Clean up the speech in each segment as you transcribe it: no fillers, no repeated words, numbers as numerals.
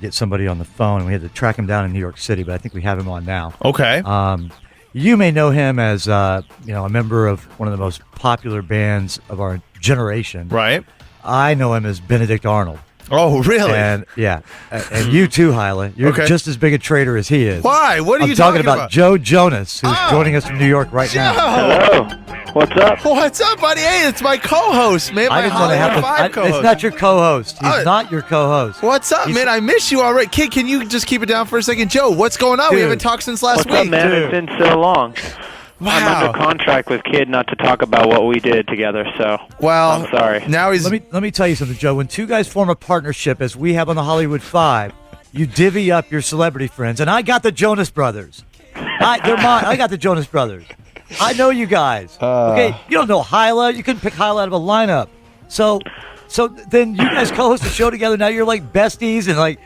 get somebody on the phone. We had to track him down in New York City, but I think we have him on now. Okay. You may know him as a member of one of the most popular bands of our generation. Right. I know him as Benedict Arnold. Oh, really? And and you too, Hyla. You're just as big a traitor as he is. Why? What are you talking about? Joe Jonas, who's joining us from New York right now. Hello. What's up? What's up, buddy? Hey, it's my co-host, man. I didn't want to have to. It's not your co-host. He's not your co-host. What's up, man? I miss you already. Kid, can you just keep it down for a second? Joe, what's going on? Dude. We haven't talked since last week. What's up, man? Dude. It's been so long. Wow. I'm under contract with Kid not to talk about what we did together, so Well, I'm sorry. Now he's... Let me tell you something, Joe. When two guys form a partnership, as we have on the Hollywood Five, you divvy up your celebrity friends, and I got the Jonas Brothers. They're mine. I got the Jonas Brothers. I know you guys. Okay, you don't know Hyla. You couldn't pick Hyla out of a lineup. So then you guys co-host a show together. Now you're like besties and like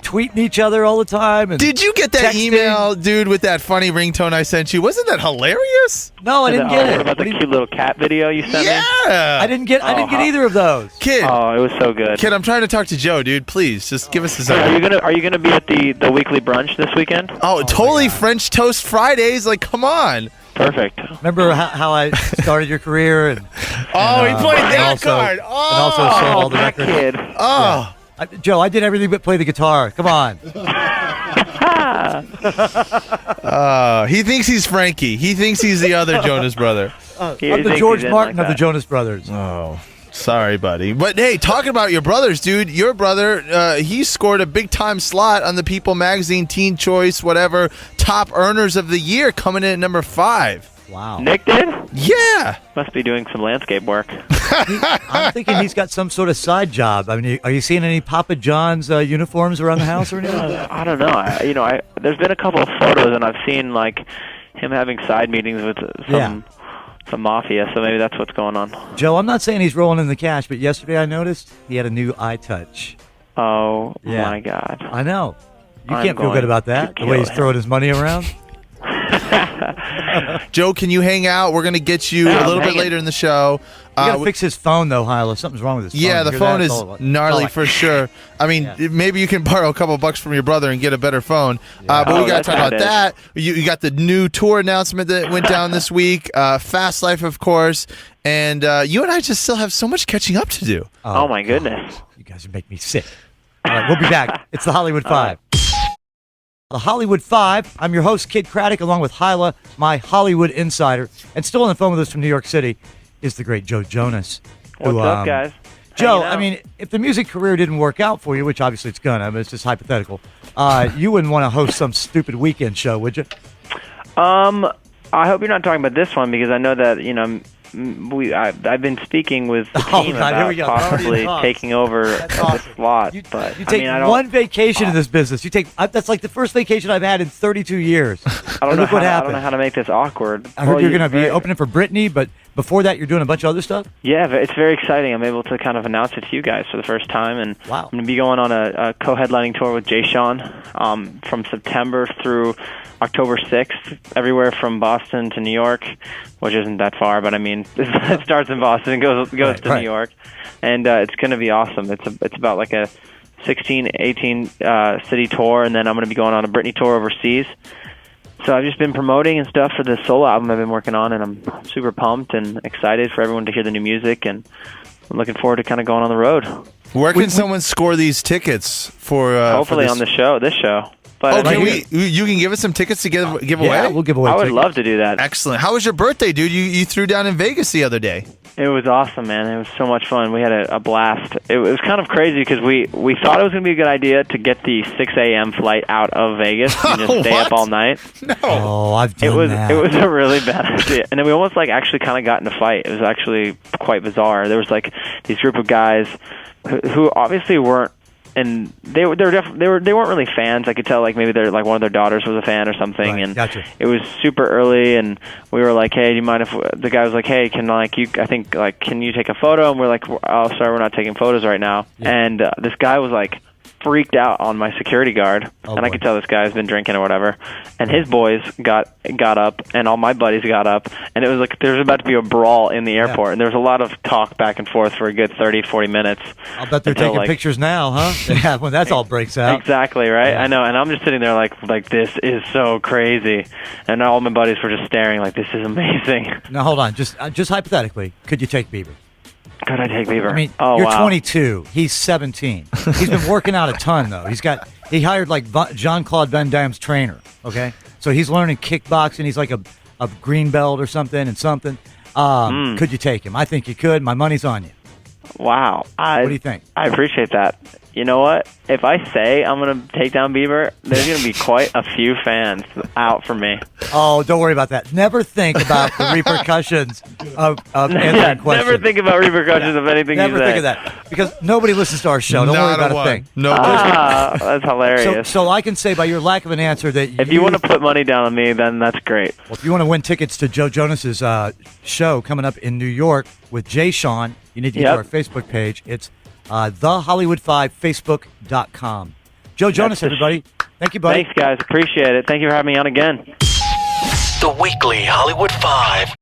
tweeting each other all the time. And Did you get that texting. email, dude, with that funny ringtone I sent you? Wasn't that hilarious? No, I didn't get What it. about the cute little cat video you sent me? Yeah. I didn't get either of those. Kid, Oh, it was so good. I'm trying to talk to Joe, dude. Please, just give us a Are second. you gonna be at the weekly brunch this weekend? Oh, totally French Toast Fridays. Like, come on. Perfect. Remember how I started your career? And He played and that also- card. And also sold all the that records. kid. Oh. Joe, I did everything but play the guitar. Come on. He thinks he's Frankie. He thinks he's the other Jonas brother. I'm the George Martin of the Jonas Brothers. Oh, sorry, buddy. But hey, talking about your brothers, dude, your brother, he scored a big-time slot on the People Magazine Teen Choice, whatever, top earners of the year, coming in at number 5. Wow. Nick did? Yeah. Must be doing some landscape work. I'm thinking he's got some sort of side job. I mean, are you seeing any Papa John's uniforms around the house or anything? I don't know. There's been a couple of photos, and I've seen like him having side meetings with some mafia. So maybe that's what's going on. Joe, I'm not saying he's rolling in the cash, but yesterday I noticed he had a new iTouch. Oh Yeah. my God. I know. You I'm can't feel good going about that, to the way kill he's him. throwing his money around. Joe, can you hang out? We're going to get you a little bit later in the show. You got to fix his phone, though, Hyla. Something's wrong with his phone. Yeah, the You hear phone that? is It's all- gnarly oh, for sure. I mean, maybe you can borrow a couple bucks from your brother and get a better phone. But we got to talk about that. You got the new tour announcement that went down this week. Fast Life, of course. And you and I just still have so much catching up to do. Oh my goodness. You guys make me sick. All right, we'll be back. It's the Hollywood Five. The Hollywood Five. I'm your host, Kid Craddock, along with Hyla, my Hollywood insider. And still on the phone with us from New York City is the great Joe Jonas. What's up, guys? Joe, Hanging out. I mean, if the music career didn't work out for you, which obviously it's gonna, but it's just hypothetical, you wouldn't want to host some stupid weekend show, would you? I hope you're not talking about this one because I know that I've been speaking with the team God, here we go. about possibly Already taking over That's the awesome. slot. You But take I don't. one vacation in this business. That's like the first vacation I've had in 32 years. I don't know Look what I happened. don't know how to make this awkward. I heard Well, you're going to be very- opening for Britney, but before that, you're doing a bunch of other stuff? Yeah, it's very exciting. I'm able to kind of announce it to you guys for the first time, and Wow. I'm going to be going on a co-headlining tour with Jay Sean from September through October 6th, everywhere from Boston to New York, which isn't that far, but I mean, it starts in Boston and goes to New York, and it's going to be awesome. It's about like a 16, 18 city tour, and then I'm going to be going on a Britney tour overseas. So I've just been promoting and stuff for this solo album I've been working on, and I'm super pumped and excited for everyone to hear the new music, and I'm looking forward to kind of going on the road. Where can someone score these tickets for? Hopefully for on this show. But Oh, you can give us some tickets to give away? Yeah, we'll give away I would tickets. love to do that. Excellent. How was your birthday, dude? You threw down in Vegas the other day. It was awesome, man. It was so much fun. We had a blast. It was kind of crazy because we thought it was going to be a good idea to get the 6 a.m. flight out of Vegas and just stay up all night. No. Oh, I've done that. It was a really bad idea, and then we almost like actually kind of got in a fight. It was actually quite bizarre. There was like these group of guys who obviously weren't, and they weren't really fans. I could tell like maybe they're like one of their daughters was a fan or something, Right, and gotcha. it was super early, and we were like, hey, do you mind if the guy was like, hey, can you take a photo? And we're like, oh, sorry, we're not taking photos right now. Yeah. And this guy was like freaked out on my security guard, and I could tell this guy's been drinking or whatever. And his boys got up, and all my buddies got up, and it was like there was about to be a brawl in the airport, and there was a lot of talk back and forth for a good 30, 40 minutes. I'll bet they're taking pictures now, huh? Yeah, when that all breaks out. Exactly, right? Yeah. I know, and I'm just sitting there like this is so crazy, and all my buddies were just staring like this is amazing. Now hold on, just hypothetically, could you take Bieber? Could I take Bieber? I mean, you're 22. He's 17. He's been working out a ton, though. He hired like Jean-Claude Van Damme's trainer. Okay, so he's learning kickboxing. He's like a green belt or something. Could you take him? I think you could. My money's on you. Wow. What do you think? I appreciate that. You know what? If I say I'm going to take down Bieber, there's going to be quite a few fans out for me. Oh, don't worry about that. Never think about the repercussions of answering questions. Never think about repercussions of anything you say. Never think of that. Because nobody listens to our show. Don't worry about a thing. No. That's hilarious. So I can say by your lack of an answer that if you want to put money down on me, then that's great. Well, if you want to win tickets to Joe Jonas's show coming up in New York with Jay Sean, you need to get to our Facebook page. It's thehollywood5facebook.com. Joe Jonas, everybody. Thank you, buddy. Thanks, guys. Appreciate it. Thank you for having me on again. The Weekly Hollywood 5.